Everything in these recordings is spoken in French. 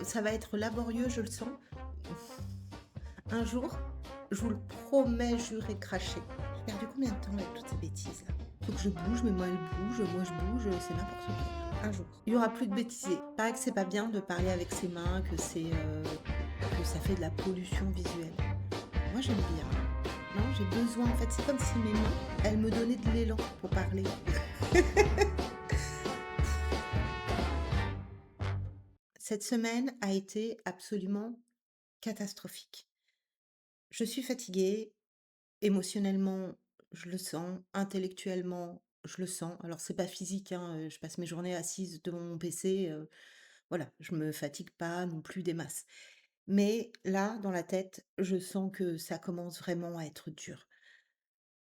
ça va être laborieux, je le sens. Un jour, je vous le promets, juré, craché. J'ai perdu combien de temps avec toutes ces bêtises-là? Faut que je bouge, mais moi elle bouge, moi je bouge, c'est n'importe quoi. Un jour, il y aura plus de bêtisier. Il paraît que c'est pas bien de parler avec ses mains, que ça fait de la pollution visuelle. Moi j'aime bien. Non, j'ai besoin en fait, c'est comme si mes mains, elles me donnaient de l'élan pour parler. Cette semaine a été absolument catastrophique. Je suis fatiguée, émotionnellement, je le sens, intellectuellement, je le sens. Alors c'est pas physique, hein, je passe mes journées assise devant mon PC, voilà, je me fatigue pas non plus des masses. Mais là, dans la tête, je sens que ça commence vraiment à être dur.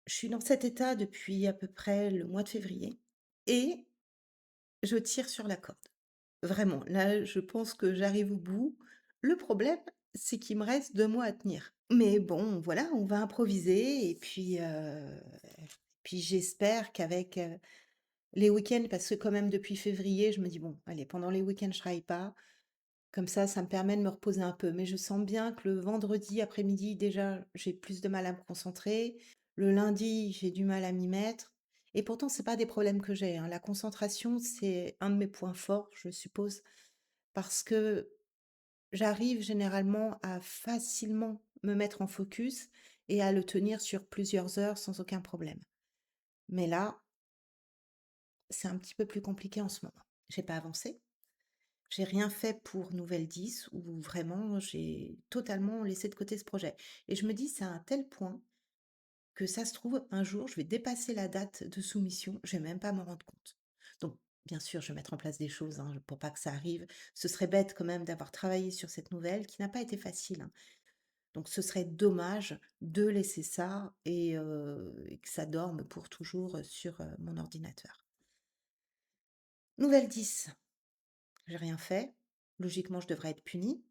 Je suis dans cet état depuis à peu près le mois de février et je tire sur la corde. Vraiment, là, je pense que j'arrive au bout. Le problème, c'est qu'il me reste 2 mois à tenir. Mais bon, voilà, on va improviser et puis j'espère qu'avec, les week-ends parce que quand même depuis février, je me dis: «Bon, allez, pendant les week-ends, je travaille pas». Comme ça me permet de me reposer un peu. Mais je sens bien que le vendredi après-midi, déjà, j'ai plus de mal à me concentrer. Le lundi, j'ai du mal à m'y mettre. Et pourtant, c'est pas des problèmes que j'ai, hein. La concentration, c'est un de mes points forts, je suppose, parce que j'arrive généralement à facilement me mettre en focus et à le tenir sur plusieurs heures sans aucun problème. Mais là, c'est un petit peu plus compliqué en ce moment. J'ai pas avancé. J'ai rien fait pour Nouvelle 10 où vraiment j'ai totalement laissé de côté ce projet. Et je me dis, c'est à un tel point que ça se trouve, un jour, je vais dépasser la date de soumission, je vais même pas m'en rendre compte. Donc, bien sûr, je vais mettre en place des choses hein, pour pas que ça arrive. Ce serait bête quand même d'avoir travaillé sur cette nouvelle qui n'a pas été facile, hein. Donc, ce serait dommage de laisser ça et que ça dorme pour toujours sur mon ordinateur. Nouvelle 10, j'ai rien fait. Logiquement, je devrais être punie.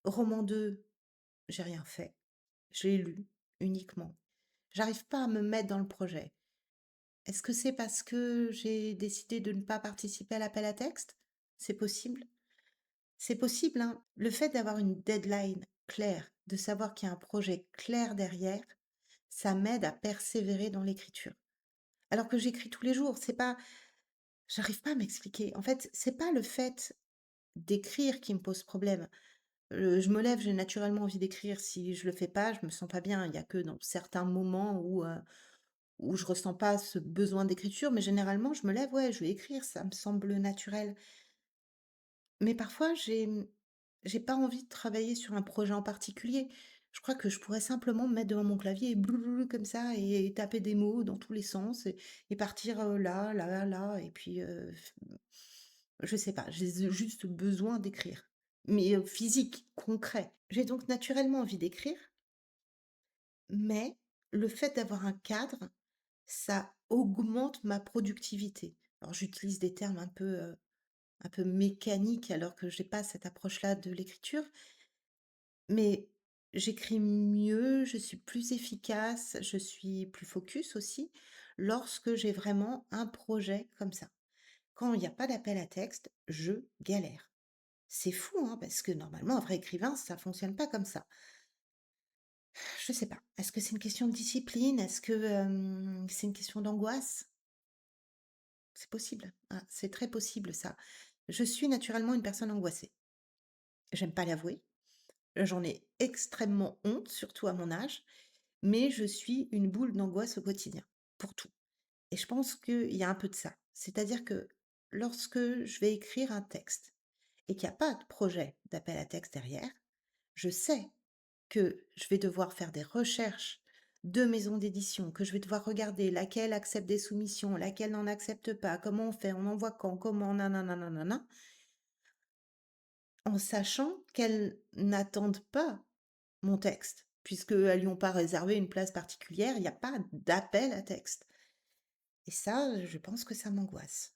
Roman 2, j'ai rien fait. Je l'ai lu uniquement. J'arrive pas à me mettre dans le projet. Est-ce que c'est parce que j'ai décidé de ne pas participer à l'appel à texte? C'est possible. C'est possible, hein. Le fait d'avoir une deadline claire, de savoir qu'il y a un projet clair derrière, ça m'aide à persévérer dans l'écriture. Alors que j'écris tous les jours, c'est pas j'arrive pas à m'expliquer. En fait, c'est pas le fait d'écrire qui me pose problème. Je me lève, j'ai naturellement envie d'écrire. Si je le fais pas, je me sens pas bien. Il y a que dans certains moments où je ressens pas ce besoin d'écriture, mais généralement, je me lève, ouais, je vais écrire, ça me semble naturel. Mais parfois, j'ai pas envie de travailler sur un projet en particulier. Je crois que je pourrais simplement me mettre devant mon clavier et bloulouou comme ça et taper des mots dans tous les sens et partir, là, là, là et puis, je sais pas, j'ai juste besoin d'écrire. Mais, physique, concret. J'ai donc naturellement envie d'écrire, mais le fait d'avoir un cadre, ça augmente ma productivité. Alors j'utilise des termes un peu mécaniques alors que j'ai pas cette approche-là de l'écriture, mais j'écris mieux, je suis plus efficace, je suis plus focus aussi lorsque j'ai vraiment un projet comme ça. Quand il n'y a pas d'appel à texte, je galère. C'est fou, hein, parce que normalement un vrai écrivain, ça fonctionne pas comme ça. Je sais pas. Est-ce que c'est une question de discipline? Est-ce que, c'est une question d'angoisse? C'est possible, hein, c'est très possible ça. Je suis naturellement une personne angoissée. J'aime pas l'avouer, j'en ai extrêmement honte, surtout à mon âge, mais je suis une boule d'angoisse au quotidien, pour tout. Et je pense qu'il y a un peu de ça. C'est-à-dire que lorsque je vais écrire un texte et qu'il y a pas de projet d'appel à texte derrière, je sais que je vais devoir faire des recherches de maisons d'édition, que je vais devoir regarder laquelle accepte des soumissions, laquelle n'en accepte pas, comment on fait, on envoie quand, comment, nanana, nanana, en sachant qu'elles n'attendent pas mon texte, puisqu'elles lui ont pas réservé une place particulière, il n'y a pas d'appel à texte. Et ça, je pense que ça m'angoisse.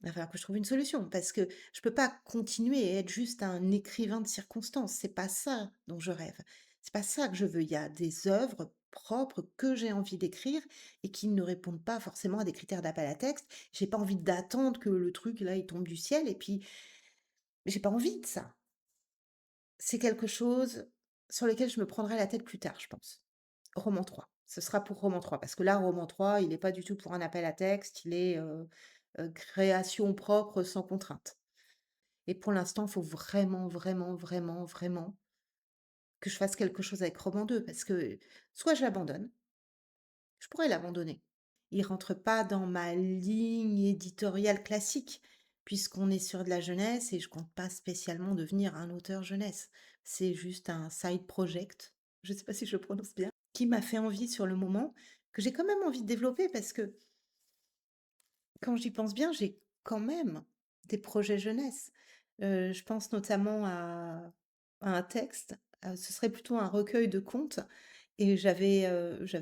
Il va falloir que je trouve une solution, parce que je peux pas continuer à être juste un écrivain de circonstance. C'est pas ça dont je rêve. C'est pas ça que je veux. Il y a des œuvres propres que j'ai envie d'écrire et qui ne répondent pas forcément à des critères d'appel à texte. J'ai pas envie d'attendre que le truc là il tombe du ciel et puis j'ai pas envie de ça. c'est quelque chose sur lequel je me prendrai la tête plus tard, je pense. Roman 3. Ce sera pour roman 3 parce que là, roman 3, il est pas du tout pour un appel à texte, il est, création propre sans contrainte et pour l'instant, il faut vraiment, vraiment, vraiment, vraiment que je fasse quelque chose avec roman 2 parce que soit je l'abandonne, je pourrais l'abandonner. Il rentre pas dans ma ligne éditoriale classique, puisqu'on est sur de la jeunesse et je compte pas spécialement devenir un auteur jeunesse. C'est juste un side project, je sais pas si je le prononce bien, qui m'a fait envie sur le moment, que j'ai quand même envie de développer parce que quand j'y pense bien, j'ai quand même des projets jeunesse. Je pense notamment à un texte, ce serait plutôt un recueil de contes et j'avais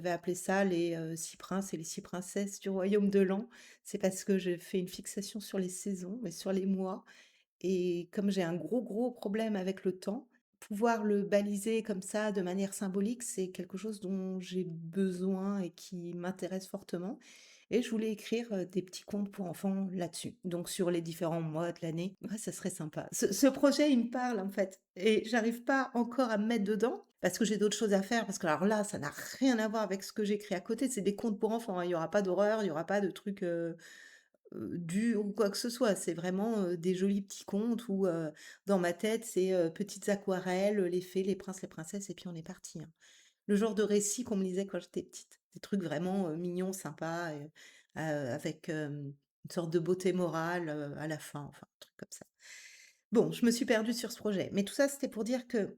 appelé ça les, 6 princes et les 6 princesses du royaume de Lan. C'est parce que j'ai fait une fixation sur les saisons et sur les mois et comme j'ai un gros, gros problème avec le temps, pouvoir le baliser comme ça de manière symbolique, c'est quelque chose dont j'ai besoin et qui m'intéresse fortement et je voulais écrire, des petits contes pour enfants là-dessus, donc sur les différents mois de l'année. Ouais, ça serait sympa. Ce projet, il me parle, en fait et j'arrive pas encore à me mettre dedans parce que j'ai d'autres choses à faire, parce que alors là, ça n'a rien à voir avec ce que j'écris à côté. C'est des contes pour enfants, hein. Il y aura pas d'horreur, il y aura pas de trucs, durs ou quoi que ce soit. C'est vraiment, des jolis petits contes où, dans ma tête, c'est, petites aquarelles, les fées, les princes, les princesses et puis on est parti, hein. Le genre de récit qu'on me lisait quand j'étais petite. Des trucs vraiment, mignons, sympas et avec, une sorte de beauté morale, à la fin, enfin, un truc comme ça. Bon, je me suis perdue sur ce projet, mais tout ça, c'était pour dire que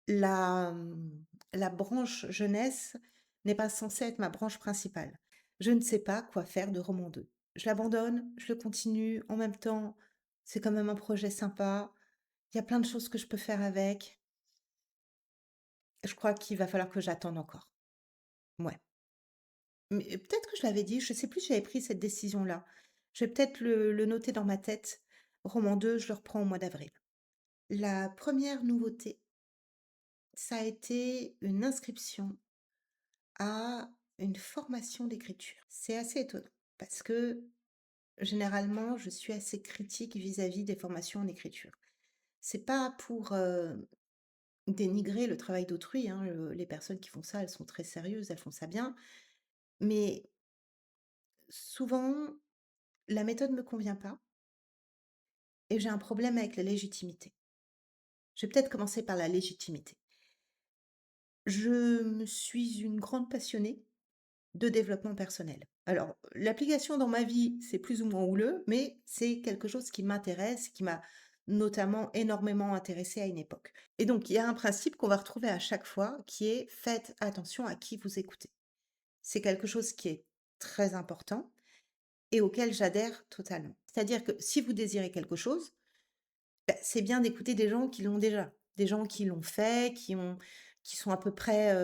la branche jeunesse n'est pas censée être ma branche principale. Je ne sais pas quoi faire de roman 2. Je l'abandonne, je le continue, en même temps, c'est quand même un projet sympa. Il y a plein de choses que je peux faire avec. Je crois qu'il va falloir que j'attende encore. Ouais. Mais peut-être que je l'avais dit, je sais plus si j'avais pris cette décision-là. Je vais peut-être le noter dans ma tête. Roman 2, je le reprends au mois d'avril. La première nouveauté, ça a été une inscription à une formation d'écriture. C'est assez étonnant parce que généralement, je suis assez critique vis-à-vis des formations en écriture. C'est pas pour dénigrer le travail d'autrui, hein, les personnes qui font ça, elles sont très sérieuses, elles font ça bien, mais souvent, la méthode me convient pas et j'ai un problème avec la légitimité. Je vais peut-être commencer par la légitimité. Je me suis une grande passionnée de développement personnel. Alors, l'application dans ma vie, c'est plus ou moins houleux, mais c'est quelque chose qui m'intéresse, qui m'a notamment énormément intéressée à une époque. Et donc, il y a un principe qu'on va retrouver à chaque fois qui est faites attention à qui vous écoutez. C'est quelque chose qui est très important et auquel j'adhère totalement. C'est-à-dire que si vous désirez quelque chose, bah, c'est bien d'écouter des gens qui l'ont déjà, des gens qui l'ont fait, qui sont à peu près,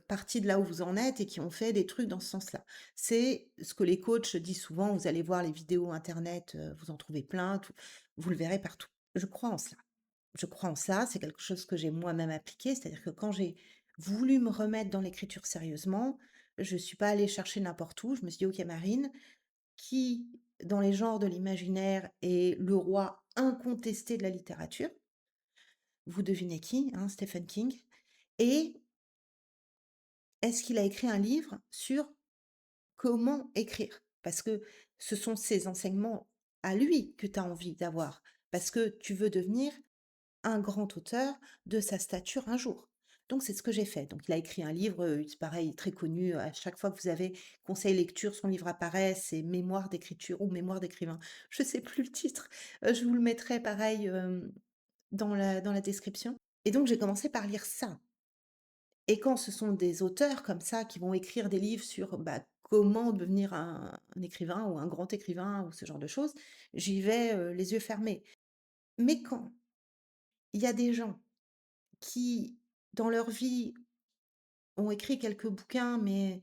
partis de là où vous en êtes et qui ont fait des trucs dans ce sens-là. C'est ce que les coachs disent souvent, vous allez voir les vidéos internet, vous en trouvez plein, tout vous le verrez partout. Je crois en cela. Je crois en ça, c'est quelque chose que j'ai moi-même appliqué, c'est-à-dire que quand j'ai voulu me remettre dans l'écriture sérieusement, je suis pas allée chercher n'importe où, je me suis dit: «OK Marine, qui, dans les genres de l'imaginaire, est le roi incontesté de la littérature. Vous devinez qui, hein, Stephen King. Et est-ce qu'il a écrit un livre sur comment écrire? Parce que ce sont ses enseignements à lui que tu as envie d'avoir, parce que tu veux devenir un grand auteur de sa stature un jour. Donc c'est ce que j'ai fait. Donc il a écrit un livre, c'est pareil, très connu, à chaque fois que vous avez conseil lecture, son livre apparaît, c'est Mémoires d'écriture ou Mémoires d'écrivain. Je sais plus le titre, je vous le mettrai pareil, dans la description et donc j'ai commencé par lire ça et quand ce sont des auteurs comme ça qui vont écrire des livres sur, bah, comment devenir un écrivain ou un grand écrivain ou ce genre de choses, j'y vais, les yeux fermés. Mais quand il y a des gens qui, dans leur vie, ont écrit quelques bouquins, mais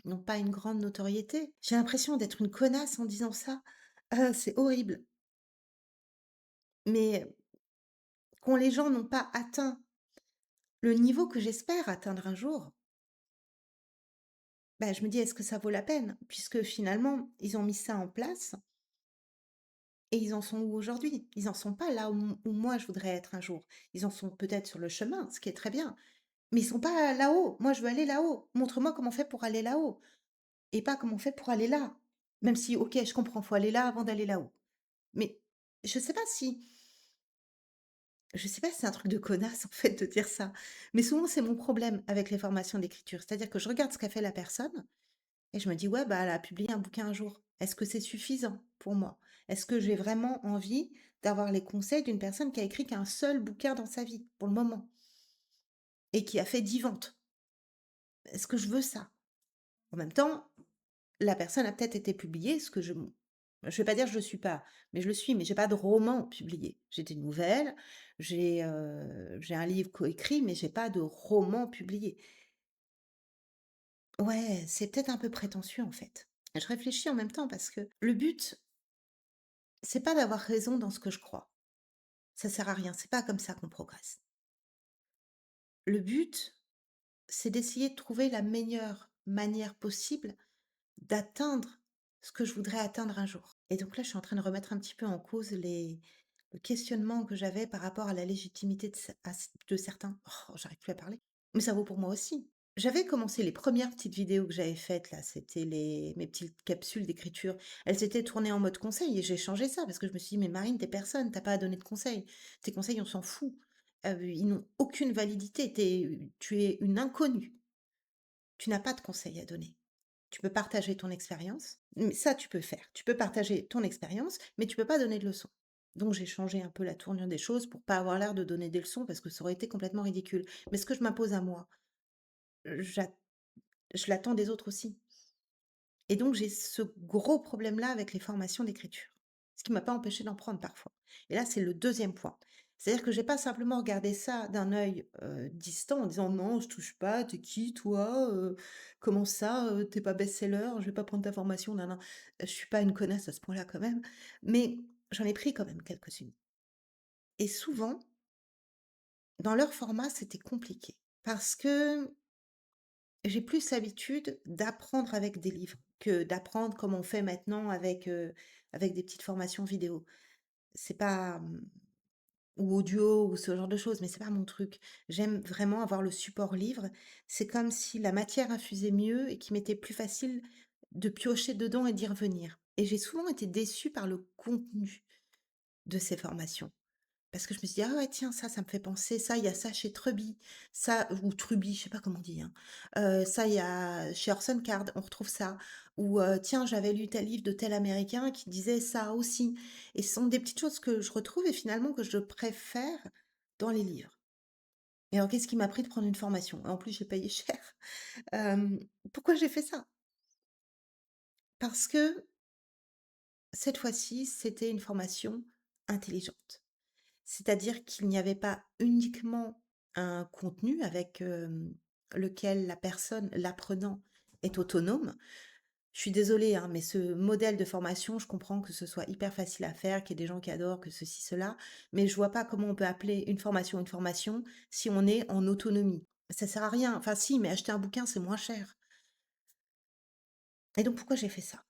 n'ont pas une grande notoriété. J'ai l'impression d'être une connasse en disant ça. C'est horrible. Mais quand les gens n'ont pas atteint le niveau que j'espère atteindre un jour, bah, je me dis: «Est-ce que ça vaut la peine?» puisque finalement, ils ont mis ça en place Et ils en sont où aujourd'hui? Ils en sont pas là où moi je voudrais être un jour. Ils en sont peut-être sur le chemin, ce qui est très bien, mais ils sont pas là-haut. Moi, je veux aller là-haut. Montre-moi comment on fait pour aller là-haut et pas comment on fait pour aller là. Même si, OK, je comprends, faut aller là avant d'aller là-haut. Mais je sais pas si je sais pas si c'est un truc de connasse, en fait, de dire ça, mais souvent c'est mon problème avec les formations d'écriture. C'est-à-dire que je regarde ce qu'a fait la personne et je me dis: «Ouais, bah, elle a publié un bouquin un jour. Est-ce que c'est suffisant pour moi? Est-ce que j'ai vraiment envie d'avoir les conseils d'une personne qui a écrit qu'un seul bouquin dans sa vie, pour le moment, et qui a fait 10 ventes? Est-ce que je veux ça?» En même temps, la personne a peut-être été publiée, ce que je vais pas dire je le suis pas, mais je le suis, mais j'ai pas de roman publié. J'ai des nouvelles, j'ai un livre coécrit, mais j'ai pas de roman publié. Ouais, c'est peut-être un peu prétentieux, en fait. Je réfléchis en même temps parce que le but, c'est pas d'avoir raison dans ce que je crois. Ça sert à rien, c'est pas comme ça qu'on progresse. Le but, c'est d'essayer de trouver la meilleure manière possible d'atteindre ce que je voudrais atteindre un jour. Et donc là, je suis en train de remettre un petit peu en cause le questionnement que j'avais par rapport à la légitimité de certains. Oh, j'arrive plus à parler. Mais ça vaut pour moi aussi. J'avais commencé les premières petites vidéos que j'avais faites là, c'était mes petites capsules d'écriture. Elles étaient tournées en mode conseil et j'ai changé ça parce que je me suis dit, mais Marine, t'es personne, t'as pas à donner de conseils. Tes conseils, on s'en fout. Ils n'ont aucune validité. Tu es une inconnue. Tu n'as pas de conseils à donner. Tu peux partager ton expérience, mais ça, tu peux faire. Tu peux partager ton expérience, mais tu peux pas donner de leçons. Donc j'ai changé un peu la tournure des choses pour pas avoir l'air de donner des leçons parce que ça aurait été complètement ridicule. Mais ce que je m'impose à moi, j'a je l'attends des autres aussi. Et donc j'ai ce gros problème-là avec les formations d'écriture. Ce qui m'a pas empêché d'en prendre parfois. Et là, c'est le deuxième point. C'est-à-dire que j'ai pas simplement regardé ça d'un œil, distant en disant: «Non, je touche pas, t'es qui toi? Comment ça, tu pas best-seller? Je vais pas prendre ta formation, nin nin». Je suis pas une connasse à ce point-là quand même, mais j'en ai pris quand même quelques-unes. Et souvent, dans leur format, c'était compliqué parce que j'ai plus l'habitude d'apprendre avec des livres que d'apprendre comme on fait maintenant avec des petites formations vidéo. C'est pas, ou audio ou ce genre de choses, mais c'est pas mon truc. J'aime vraiment avoir le support livre. C'est comme si la matière infusait mieux et qu'il m'était plus facile de piocher dedans et d'y revenir. Et j'ai souvent été déçue par le contenu de ces formations. Parce que je me suis dit: «Ah ouais, tiens, ça me fait penser, ça, il y a ça chez Truby, ça» ou Truby, je sais pas comment on dit, hein. Ça, il y a chez Orson Card, on retrouve ça. Ou, tiens, j'avais lu tel livre de tel américain qui disait ça aussi. Et ce sont des petites choses que je retrouve et finalement que je préfère dans les livres. Et alors qu'est-ce qui m'a pris de prendre une formation? En plus, j'ai payé cher. Hem, Pourquoi j'ai fait ça? Parce que cette fois-ci, c'était une formation intelligente. C'est-à-dire qu'il n'y avait pas uniquement un contenu avec, lequel la personne, l'apprenant, est autonome. Je suis désolée, hein, mais ce modèle de formation, je comprends que ce soit hyper facile à faire, qu'il y ait des gens qui adorent, que ceci, cela, mais je vois pas comment on peut appeler une formation si on est en autonomie. Ça sert à rien. Enfin si, mais acheter un bouquin, c'est moins cher. Et donc pourquoi j'ai fait ça?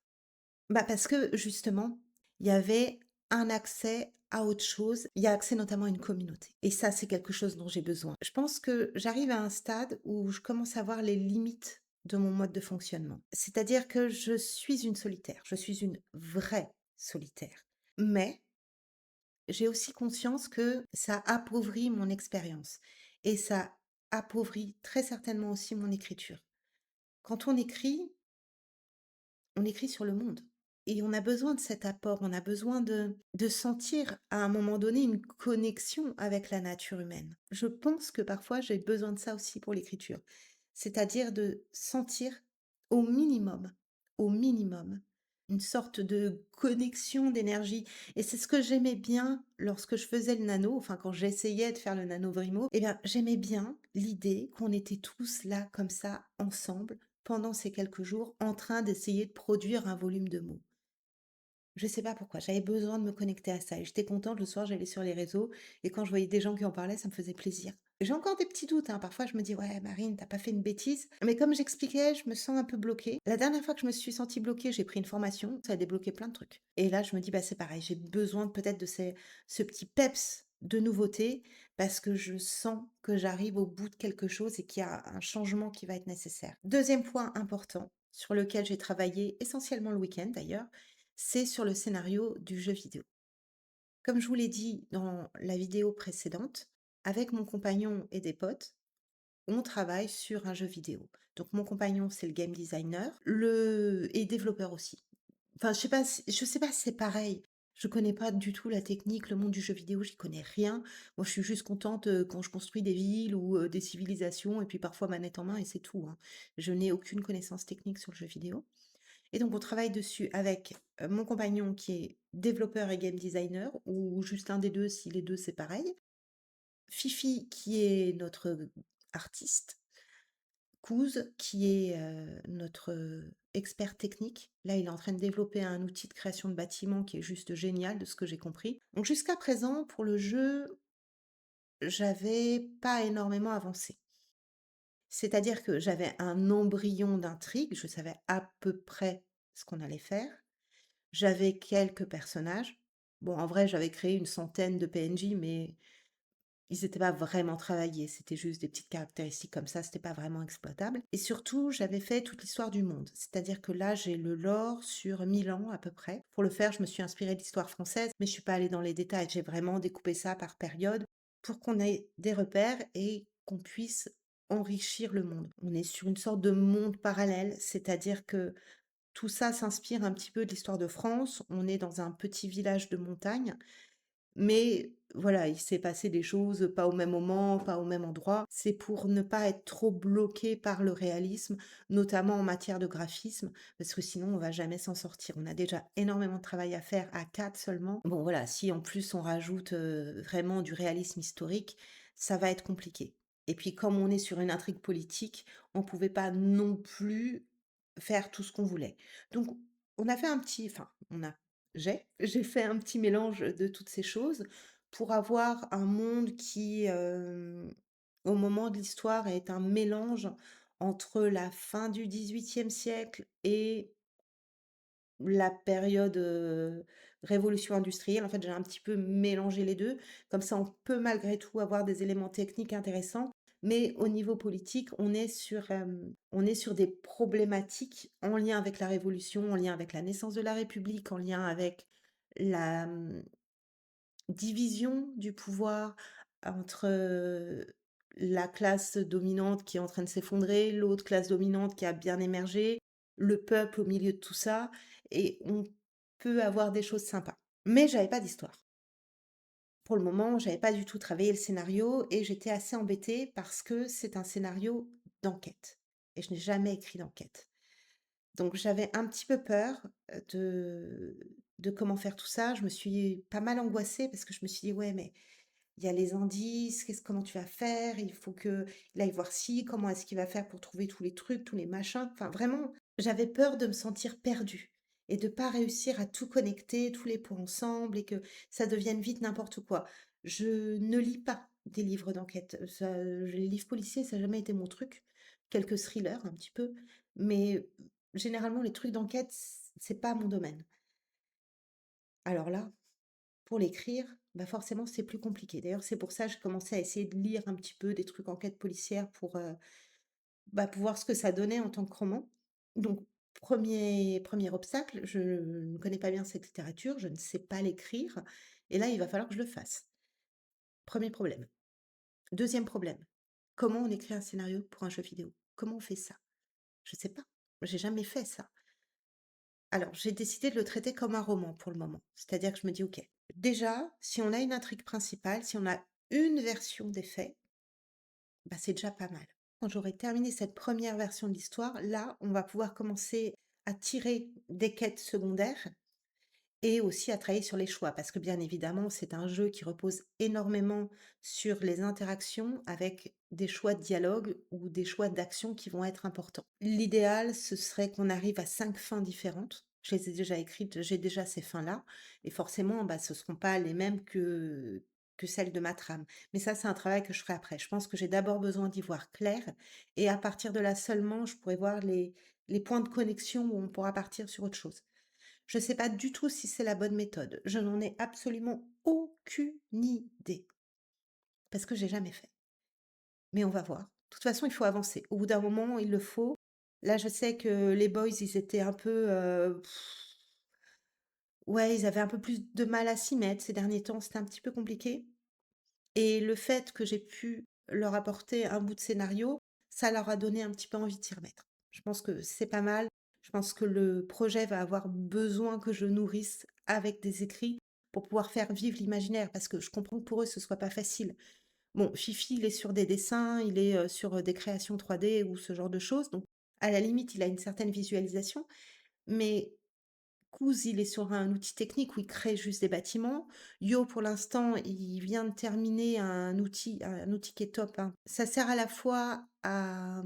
Bah, parce que justement, il y avait un accès à autre chose. Il y a accès notamment à une communauté et ça, c'est quelque chose dont j'ai besoin. Je pense que j'arrive à un stade où je commence à voir les limites de mon mode de fonctionnement. C'est-à-dire que je suis une solitaire, je suis une vraie solitaire. Mais j'ai aussi conscience que ça appauvrit mon expérience et ça appauvrit très certainement aussi mon écriture. Quand on écrit sur le monde et on a besoin de cet apport, on a besoin de sentir à un moment donné une connexion avec la nature humaine. Je pense que parfois j'ai besoin de ça aussi pour l'écriture, c'est-à-dire de sentir au minimum, une sorte de connexion d'énergie. Et c'est ce que j'aimais bien lorsque je faisais le nano, enfin quand j'essayais de faire le nano Vrimo, eh bien j'aimais bien l'idée qu'on était tous là comme ça ensemble pendant ces quelques jours en train d'essayer de produire un volume de mots. Je sais pas pourquoi, j'avais besoin de me connecter à ça et j'étais contente le soir, j'allais sur les réseaux et quand je voyais des gens qui en parlaient, ça me faisait plaisir. J'ai encore des petits doutes, hein, parfois je me dis: «Ouais Marine, t'as pas fait une bêtise?» mais comme j'expliquais, je me sens un peu bloquée. La dernière fois que je me suis sentie bloquée, j'ai pris une formation, ça a débloqué plein de trucs et là, je me dis: «Bah, c'est pareil, j'ai besoin peut-être de ce petit peps de nouveauté parce que je sens que j'arrive au bout de quelque chose et qu'il y a un changement qui va être nécessaire». Deuxième point important sur lequel j'ai travaillé essentiellement le week-end d'ailleurs, c'est sur le scénario du jeu vidéo. Comme je vous l'ai dit dans la vidéo précédente, avec mon compagnon et des potes, on travaille sur un jeu vidéo. Donc mon compagnon, c'est le game designer, et développeur aussi. Enfin, je sais pas si c'est pareil. Je connais pas du tout la technique, le monde du jeu vidéo, j'y connais rien. Moi, je suis juste contente quand je construis des villes ou des civilisations, et puis parfois manette en main, et c'est tout, hein. Je n'ai aucune connaissance technique sur le jeu vidéo. Et donc on travaille dessus avec, mon compagnon qui est développeur et game designer ou juste un des 2 si les 2 c'est pareil. Fifi qui est notre artiste. Kouz qui est, notre, expert technique. Là, il est en train de développer un outil de création de bâtiments qui est juste génial de ce que j'ai compris. Donc jusqu'à présent, pour le jeu, j'avais pas énormément avancé. C'est-à-dire que j'avais un embryon d'intrigue, je savais à peu près ce qu'on allait faire. J'avais quelques personnages. Bon, en vrai, j'avais créé une centaine de PNJ, mais ils étaient pas vraiment travaillés. C'était juste des petites caractéristiques comme ça, c'était pas vraiment exploitable. Et surtout, j'avais fait toute l'histoire du monde. C'est-à-dire que là, j'ai le lore sur 1000 ans à peu près. Pour le faire, je me suis inspirée d'histoire française, mais je suis pas allée dans les détails. J'ai vraiment découpé ça par période pour qu'on ait des repères et qu'on puisse enrichir le monde. On est sur une sorte de monde parallèle, c'est-à-dire que tout ça s'inspire un petit peu de l'histoire de France. On est dans un petit village de montagne, mais voilà, il s'est passé des choses pas au même moment, pas au même endroit. C'est pour ne pas être trop bloqué par le réalisme, notamment en matière de graphisme, parce que sinon on va jamais s'en sortir. On a déjà énormément de travail à faire à 4 seulement. Bon voilà, si en plus on rajoute, vraiment du réalisme historique, ça va être compliqué. Et puis comme on est sur une intrigue politique, on pouvait pas non plus faire tout ce qu'on voulait. Donc on a fait un petit enfin on a j'ai fait un petit mélange de toutes ces choses pour avoir un monde qui, au moment de l'histoire, est un mélange entre la fin du XVIIIe siècle et la période, révolution industrielle. En fait, j'ai un petit peu mélangé les 2. Comme ça, on peut malgré tout avoir des éléments techniques intéressants, mais au niveau politique, on est sur des problématiques en lien avec la révolution, en lien avec la naissance de la République, en lien avec la, division du pouvoir entre, la classe dominante qui est en train de s'effondrer, l'autre classe dominante qui a bien émergé, le peuple au milieu de tout ça, et on peut avoir des choses sympas. Mais j'avais pas d'histoire. Pour le moment, j'avais pas du tout travaillé le scénario et j'étais assez embêtée parce que c'est un scénario d'enquête et je n'ai jamais écrit d'enquête. Donc j'avais un petit peu peur, de comment faire tout ça. Je me suis pas mal angoissée parce que je me suis dit: «Ouais, mais il y a les indices, comment tu vas faire? Il faut qu'il aille voir ci, comment est-ce qu'il va faire pour trouver tous les trucs, tous les machins?» Enfin vraiment, j'avais peur de me sentir perdue et de pas réussir à tout connecter, tous les points ensemble et que ça devienne vite n'importe quoi. Je ne lis pas des livres d'enquête, les livres policiers, ça n'a jamais été mon truc. Quelques thrillers un petit peu, mais généralement les trucs d'enquête, c'est pas mon domaine. Alors là, pour l'écrire, bah, forcément, c'est plus compliqué. D'ailleurs, c'est pour ça que j'ai commencé à essayer de lire un petit peu des trucs enquête policière pour voir ce que ça donnait en tant que roman. Donc premier obstacle, je ne connais pas bien cette littérature, je ne sais pas l'écrire et là, il va falloir que je le fasse. Premier problème. Deuxième problème, comment on écrit un scénario pour un jeu vidéo? Comment on fait ça? Je sais pas, j'ai jamais fait ça. Alors, j'ai décidé de le traiter comme un roman pour le moment. C'est-à-dire que je me dis: «OK, déjà, si on a une intrigue principale, si on a une version des faits, bah, c'est déjà pas mal». Quand j'aurai terminé cette première version de l'histoire, là, on va pouvoir commencer à tirer des quêtes secondaires et aussi à travailler sur les choix. Parce que bien évidemment, c'est un jeu qui repose énormément sur les interactions avec des choix de dialogue ou des choix d'action qui vont être importants. L'idéal, ce serait qu'on arrive à 5 fins différentes. je les ai déjà écrites, j'ai déjà ces fins-là et forcément, bah, ce seront pas les mêmes que celles de ma trame. Mais ça, c'est un travail que je ferai après. Je pense que j'ai d'abord besoin d'y voir clair et à partir de là seulement, je pourrai voir les points de connexion où on pourra partir sur autre chose. Je ne sais pas du tout si c'est la bonne méthode. Je n'en ai absolument aucune idée parce que j'ai jamais fait. Mais on va voir. De toute façon, il faut avancer. Au bout d'un moment, il le faut. Là, je sais que les boys, ils étaient un peu, ouais, ils avaient un peu plus de mal à s'y mettre ces derniers temps, c'était un petit peu compliqué et le fait que j'ai pu leur apporter un bout de scénario, ça leur a donné un petit peu envie de s'y remettre. Je pense que c'est pas mal. Je pense que le projet va avoir besoin que je nourrisse avec des écrits pour pouvoir faire vivre l'imaginaire parce que je comprends que pour eux, ce soit pas facile. Bon, Fifi, il est sur des dessins, il est, sur, des créations 3D ou ce genre de choses, donc à la limite, il a une certaine visualisation, mais Kouz, il est sur un outil technique où il crée juste des bâtiments. Yo, pour l'instant, il vient de terminer un outil qui est top, hein. Ça sert à la fois à,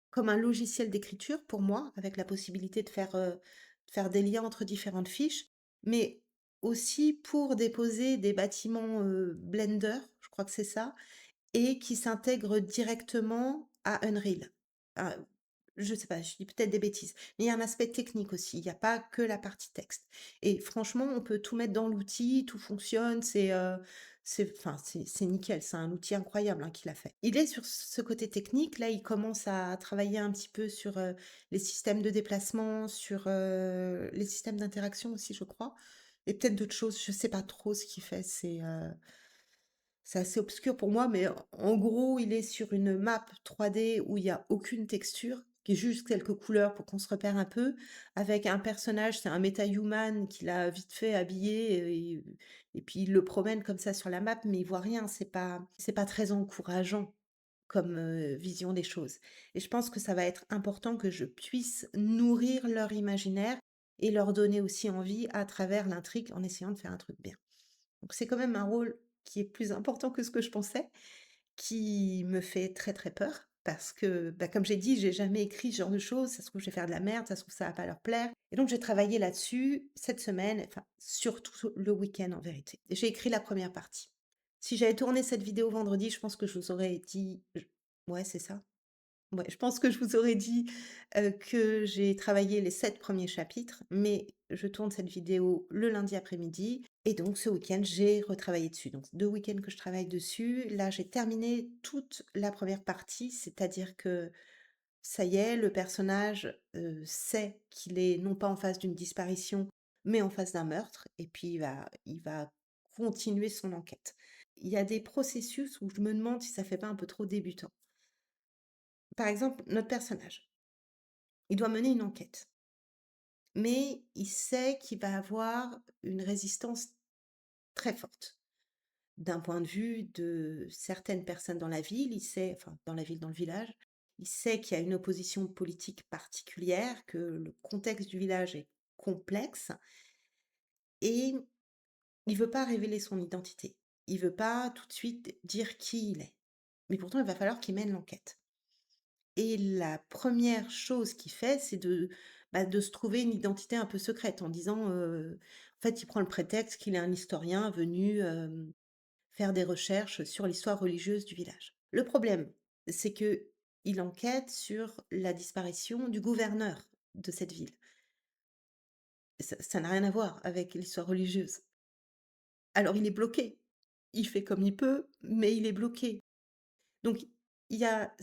comme un logiciel d'écriture pour moi, avec la possibilité de faire des liens entre différentes fiches, mais aussi pour déposer des bâtiments, Blender, je crois que c'est ça, et qui s'intègre directement à Unreal. Ah, je sais pas, je dis peut-être des bêtises, mais il y a un aspect technique aussi, il y a pas que la partie texte et franchement, on peut tout mettre dans l'outil, tout fonctionne, c'est nickel, c'est un outil incroyable, hein, qu'il a fait. Il est sur ce côté technique, là, il commence à travailler un petit peu sur, les systèmes de déplacement, sur, les systèmes d'interaction aussi, je crois et peut-être d'autres choses, je sais pas trop ce qu'il fait, c'est assez obscur pour moi, mais en gros, il est sur une map 3D où il y a aucune texture, qui est juste quelques couleurs pour qu'on se repère un peu, avec un personnage, c'est un MetaHuman qu'il a vite fait habillé et puis il le promène comme ça sur la map, mais il voit rien, c'est pas très encourageant comme, vision des choses et je pense que ça va être important que je puisse nourrir leur imaginaire et leur donner aussi envie à travers l'intrigue en essayant de faire un truc bien. Donc c'est quand même un rôle qui est plus important que ce que je pensais, qui me fait très, très peur parce que, bah, comme j'ai dit, j'ai jamais écrit ce genre de choses. Ça se trouve, je vais faire de la merde, ça se trouve, ça va pas leur plaire et donc j'ai travaillé là-dessus cette semaine, enfin, surtout le week-end en vérité. J'ai écrit la première partie. Si j'avais tourné cette vidéo vendredi, je pense que je vous aurais dit j ouais, c'est ça. Ouais, je pense que je vous aurais dit, que j'ai travaillé les 7 premiers chapitres, mais je tourne cette vidéo le lundi après-midi et donc ce week-end, j'ai retravaillé dessus. Donc 2 week-ends que je travaille dessus. Là, j'ai terminé toute la première partie, c'est-à-dire que ça y est, le personnage, sait qu'il est non pas en face d'une disparition, mais en face d'un meurtre et puis il va continuer son enquête. Il y a des processus où je me demande si ça fait pas un peu trop débutant. Par exemple, notre personnage. Il doit mener une enquête, mais il sait qu'il va avoir une résistance très forte. D'un point de vue de certaines personnes dans la ville, il sait, enfin dans la ville, dans le village, il sait qu'il y a une opposition politique particulière, que le contexte du village est complexe et il veut pas révéler son identité. Il veut pas tout de suite dire qui il est. Mais pourtant, il va falloir qu'il mène l'enquête. Et la première chose qu'il fait, c'est de se trouver une identité un peu secrète en disant, en fait, il prend le prétexte qu'il est un historien venu, faire des recherches sur l'histoire religieuse du village. Le problème, c'est que il enquête sur la disparition du gouverneur de cette ville. Ça n'a rien à voir avec l'histoire religieuse. Alors il est bloqué. Il fait comme il peut, mais il est bloqué. Donc il y a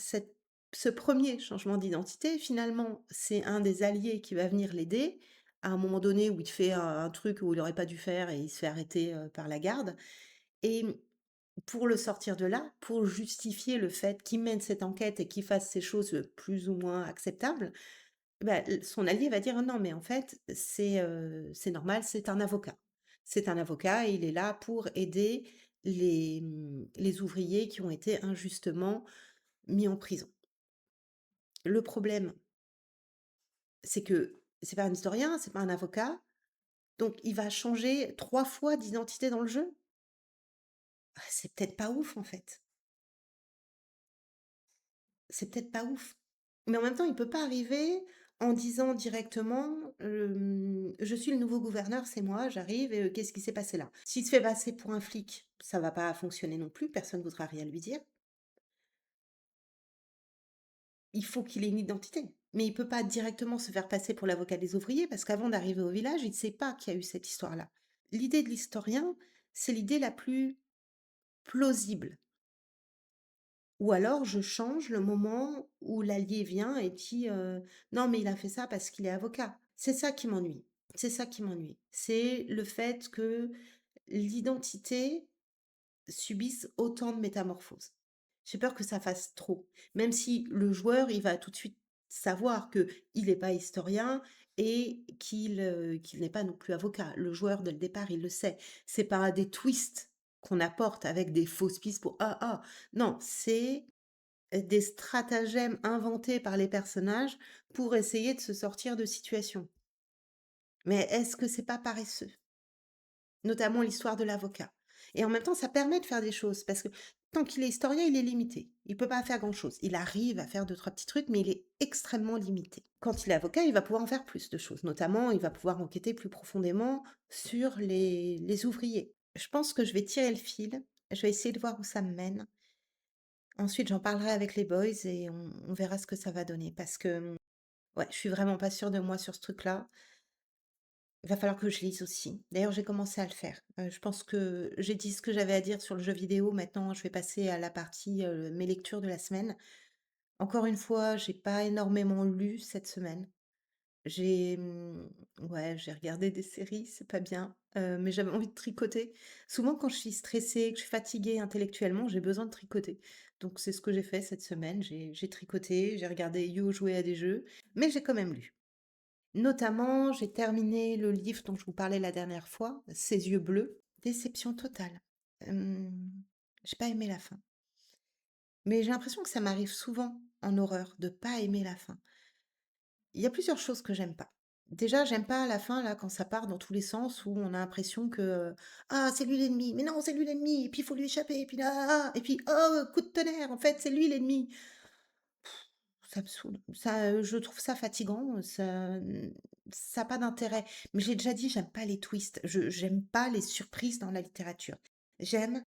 ce premier changement d'identité, finalement, c'est un des alliés qui va venir l'aider, à un moment donné où il fait un truc où il aurait pas dû faire et il se fait arrêter, par la garde et pour le sortir de là, pour justifier le fait qu'il mène cette enquête et qu'il fasse ces choses, plus ou moins acceptables, bah, son allié va dire: «Non mais en fait, c'est normal, c'est un avocat. C'est un avocat et il est là pour aider les ouvriers qui ont été injustement mis en prison». Le problème, c'est que c'est pas un historien, c'est pas un avocat, donc il va changer 3 fois d'identité dans le jeu? Ah, c'est peut-être pas ouf en fait. C'est peut-être pas ouf. Mais en même temps, il peut pas arriver En disant directement, «Je suis le nouveau gouverneur, c'est moi, j'arrive et qu'est-ce qui s'est passé là?» S'il se fait passer pour un flic, ça va pas fonctionner non plus, personne voudra rien lui dire. Il faut qu'il ait une identité, mais il peut pas directement se faire passer pour l'avocat des ouvriers parce qu'avant d'arriver au village, il ne sait pas qu'il y a eu cette histoire-là. L'idée de l'historien, c'est l'idée la plus plausible. Ou alors je change le moment où l'allié vient et dit, «Non mais il a fait ça parce qu'il est avocat». C'est ça qui m'ennuie. C'est ça qui m'ennuie. C'est le fait que l'identité subisse autant de métamorphoses. J'ai peur que ça fasse trop. Même si le joueur, il va tout de suite savoir que il n'est pas historien et qu'il n'est pas non plus avocat. Le joueur, dès le départ, il le sait. C'est pas des twists qu'on apporte avec des fausses pistes pour «Ah, ah!» Non, c'est des stratagèmes inventés par les personnages pour essayer de se sortir de situations. Mais est-ce que c'est pas paresseux? Notamment l'histoire de l'avocat. Et en même temps, ça permet de faire des choses parce que tant qu'il est historien, il est limité. Il peut pas faire grand-chose. Il arrive à faire 2-3 petits trucs, mais il est extrêmement limité. Quand il est avocat, il va pouvoir en faire plus de choses. Notamment, il va pouvoir enquêter plus profondément sur les ouvriers. Je pense que je vais tirer le fil. Je vais essayer de voir où ça me mène. Ensuite, j'en parlerai avec les boys et on verra ce que ça va donner parce que, ouais, je suis vraiment pas sûre de moi sur ce truc-là. Il va falloir que je lise aussi. D'ailleurs, j'ai commencé à le faire. Je pense que j'ai dit ce que j'avais à dire sur le jeu vidéo. Maintenant, je vais passer à la partie, mes lectures de la semaine. Encore une fois, j'ai pas énormément lu cette semaine. J'ai, ouais, j'ai regardé des séries, c'est pas bien, mais j'avais envie de tricoter. Souvent, quand je suis stressée, que je suis fatiguée intellectuellement, j'ai besoin de tricoter. Donc c'est ce que j'ai fait cette semaine. J'ai tricoté, j'ai regardé You jouer à des jeux, mais j'ai quand même lu. Notamment, j'ai terminé le livre dont je vous parlais la dernière fois, Ses yeux bleus. Déception totale. J'ai pas aimé la fin. Mais j'ai l'impression que ça m'arrive souvent en horreur de pas aimer la fin. Il y a plusieurs choses que j'aime pas. Déjà, j'aime pas la fin là quand ça part dans tous les sens où on a l'impression que, «Ah c'est lui l'ennemi, mais non c'est lui l'ennemi et puis il faut lui échapper et puis là, ah, et puis oh coup de tonnerre en fait c'est lui l'ennemi». Ça me saoule. Ça, je trouve ça fatigant, ça a pas d'intérêt. Mais j'ai déjà dit, j'aime pas les twists, je j'aime pas les surprises dans la littérature. J'aime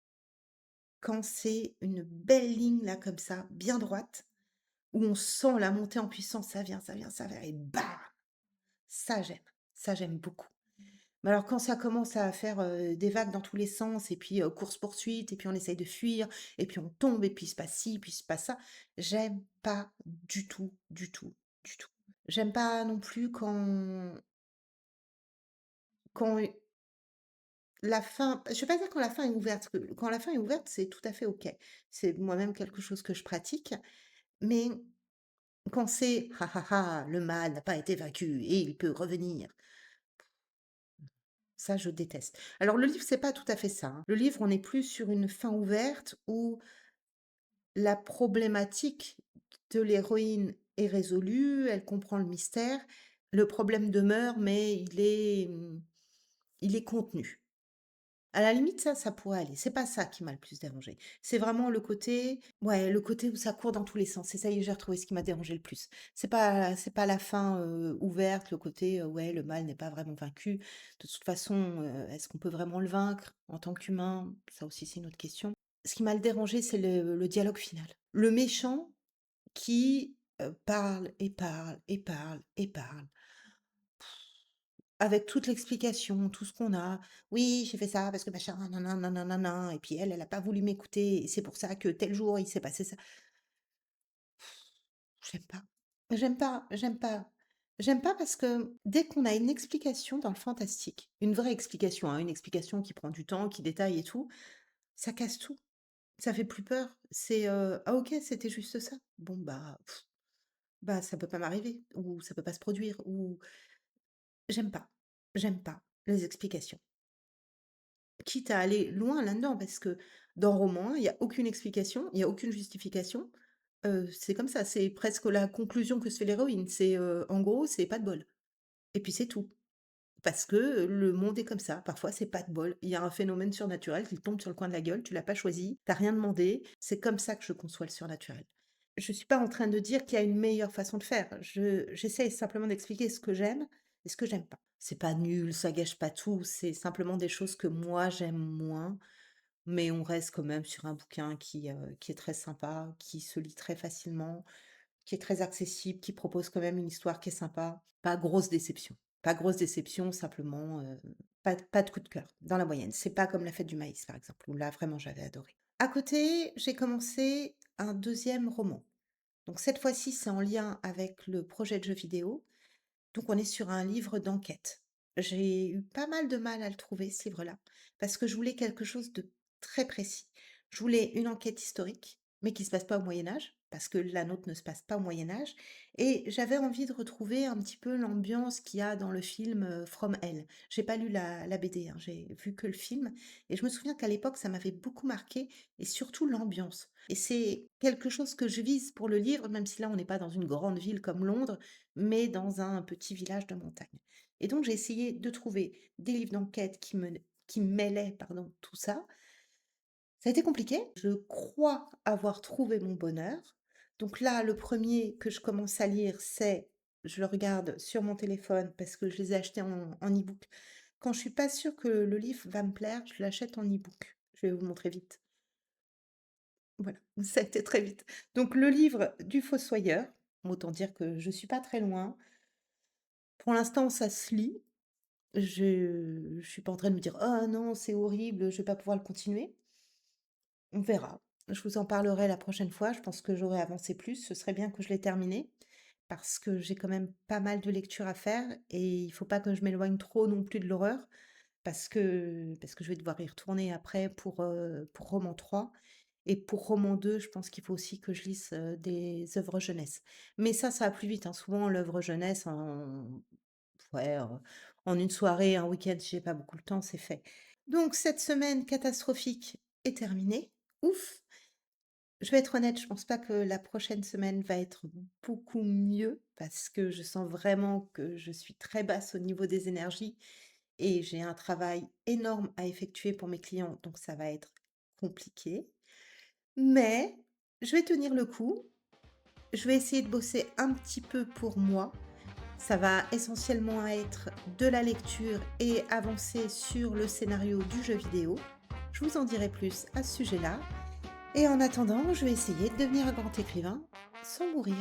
quand c'est une belle ligne là comme ça, bien droite, où on sent la montée en puissance, ça vient et bam! Ça j'aime, ça j'aime beaucoup. Mais alors quand ça commence à faire, des vagues dans tous les sens et puis, course-poursuite et puis on essaye de fuir et puis on tombe et puis il se passe ci, puis il se passe ça, j'aime pas du tout, du tout, du tout. J'aime pas non plus quand la fin je vais pas dire quand la fin est ouverte, parce que quand la fin est ouverte, c'est tout à fait OK. C'est moi-même quelque chose que je pratique, mais quand c'est: «Ha ha ha, le mal n'a pas été vaincu et il peut revenir», ça je déteste. Alors le livre, c'est pas tout à fait ça, hein. Le livre, on est plus sur une fin ouverte où la problématique de l'héroïne est résolue, elle comprend le mystère. Le problème demeure, mais il est contenu. À la limite, ça pourrait aller. C'est pas ça qui m'a le plus dérangé. C'est vraiment le côté ouais, le côté où ça court dans tous les sens. C'est ça y est, j'ai retrouvé ce qui m'a dérangé le plus. C'est pas la fin, ouverte, le côté, ouais, le mal n'est pas vraiment vaincu. De toute façon, est-ce qu'on peut vraiment le vaincre en tant qu'humain? Ça aussi, c'est une autre question. Ce qui m'a le dérangé, c'est le dialogue final. Le méchant qui, parle et parle et parle et parle. Avec toute l'explication, tout ce qu'on a. «Oui, j'ai fait ça parce que machin, nin nin nin nin et puis elle, elle a pas voulu m'écouter et c'est pour ça que tel jour, il s'est passé ça». J'aime pas. J'aime pas, j'aime pas. J'aime pas parce que dès qu'on a une explication dans le fantastique, une vraie explication, hein, une explication qui prend du temps, qui détaille et tout, ça casse tout. Ça fait plus peur. C'est, «Ah OK, c'était juste ça. Bon bah, bah, ça peut pas m'arriver» ou «Ça peut pas se produire» ou j'aime pas. J'aime pas les explications. Quitte à aller loin là-dedans, parce que dans Roman 1, il y a aucune explication, il y a aucune justification. C'est comme ça, c'est presque la conclusion que se fait l'héroïne. C'est, en gros, c'est pas de bol et puis c'est tout. Parce que, le monde est comme ça. Parfois, c'est pas de bol. Il y a un phénomène surnaturel qui te tombe sur le coin de la gueule, tu l'as pas choisi, tu as rien demandé. C'est comme ça que je conçois le surnaturel. Je suis pas en train de dire qu'il y a une meilleure façon de faire. J'essaie simplement d'expliquer ce que j'aime et ce que j'aime pas. C'est pas nul, ça gâche pas tout, c'est simplement des choses que moi j'aime moins, mais on reste quand même sur un bouquin qui est très sympa, qui se lit très facilement, qui est très accessible, qui propose quand même une histoire qui est sympa. Pas grosse déception. Pas grosse déception, simplement, pas de coup de cœur, dans la moyenne. C'est pas comme La Fête du maïs, par exemple, où là, vraiment, j'avais adoré. À côté, j'ai commencé un deuxième roman. Donc cette fois-ci, c'est en lien avec le projet de jeu vidéo. Donc on est sur un livre d'enquête. J'ai eu pas mal de mal à le trouver, ce livre-là, parce que je voulais quelque chose de très précis. Je voulais une enquête historique, mais qui se passe pas au Moyen Âge, parce que la nôtre ne se passe pas au Moyen Âge, et j'avais envie de retrouver un petit peu l'ambiance qu'il y a dans le film From Hell. J'ai pas lu la BD, hein, j'ai vu que le film, et je me souviens qu'à l'époque, ça m'avait beaucoup marqué, et surtout l'ambiance. Et c'est quelque chose que je vise pour le livre, même si là, on n'est pas dans une grande ville comme Londres, mais dans un petit village de montagne. Et donc j'ai essayé de trouver des livres d'enquête qui mêlaient, pardon, tout ça. Ça a été compliqué. Je crois avoir trouvé mon bonheur. Donc là, le premier que je commence à lire, je le regarde sur mon téléphone parce que je les ai achetés en e-book. Quand je suis pas sûre que le livre va me plaire, je l'achète en e-book. Je vais vous montrer vite. Voilà, ça a été très vite. Donc le livre du Fossoyeur, autant dire que je suis pas très loin. Pour l'instant, ça se lit. Je suis pas en train de me dire: «Oh non, c'est horrible, je vais pas pouvoir le continuer». On verra. Je vous en parlerai la prochaine fois. Je pense que j'aurai avancé plus. Ce serait bien que je l'ai terminé parce que j'ai quand même pas mal de lectures à faire et il faut pas que je m'éloigne trop non plus de l'horreur parce que je vais devoir y retourner après pour roman 3 et pour roman 2, je pense qu'il faut aussi que je lise, des œuvres jeunesse. Mais ça va plus vite, hein. Souvent l'œuvre jeunesse ouais, en une soirée, un week-end, si j'ai pas beaucoup le temps, c'est fait. Donc cette semaine catastrophique est terminée. Ouf! Je vais être honnête, je pense pas que la prochaine semaine va être beaucoup mieux parce que je sens vraiment que je suis très basse au niveau des énergies et j'ai un travail énorme à effectuer pour mes clients, donc ça va être compliqué. Mais je vais tenir le coup. Je vais essayer de bosser un petit peu pour moi. Ça va essentiellement être de la lecture et avancer sur le scénario du jeu vidéo. Je vous en dirai plus à ce sujet-là. Et en attendant, je vais essayer de devenir un grand écrivain sans mourir.